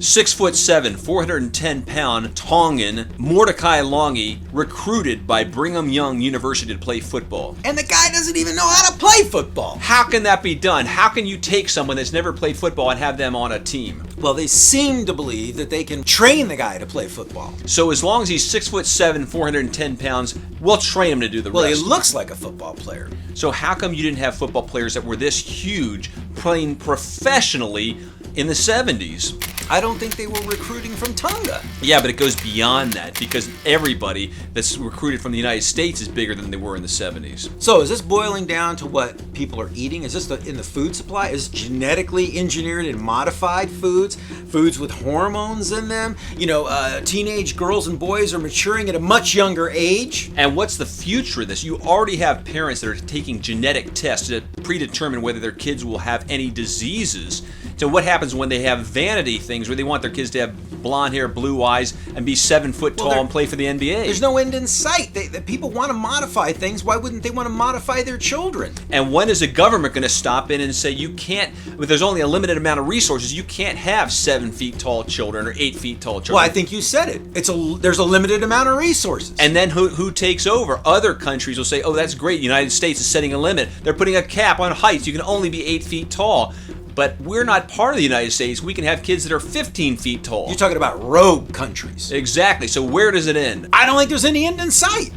6'7", 410-pound Tongan Motekiai Langi recruited by Brigham Young University to play football. And the guy doesn't even know how to play football. How can that be done? How can you take someone that's never played football and have them on a team? Well, they seem to believe that they can train the guy to play football. So as long as he's 6'7", 410 pounds, we'll train him to do the Well, rest. he looks like a football player. So how come you didn't have football players that were this huge playing professionally in the 70s? I don't think they were recruiting from Tonga. Yeah, but it goes beyond that because everybody that's recruited from the United States is bigger than they were in the 70s. So is this boiling down to what people are eating? Is this in the food supply? Is genetically engineered and modified foods with hormones in them? You know, teenage girls and boys are maturing at a much younger age. And what's the future of this? You already have parents that are taking genetic tests to predetermine whether their kids will have any diseases. So what happens when they have vanity things where they want their kids to have blonde hair, blue eyes, and be 7 foot tall and play for the NBA? There's no end in sight. People want to modify things. Why wouldn't they want to modify their children? And when is the government going to stop in and say you can't, if there's only a limited amount of resources, you can't have 7 feet tall children or 8 feet tall children? Well, I think you said it. There's a limited amount of resources. And then who takes over? Other countries will say, oh, that's great. The United States is setting a limit. They're putting a cap on heights. You can only be 8 feet tall. But we're not part of the United States. We can have kids that are 15 feet tall. You're talking about rogue countries. Exactly. So where does it end? I don't think there's any end in sight.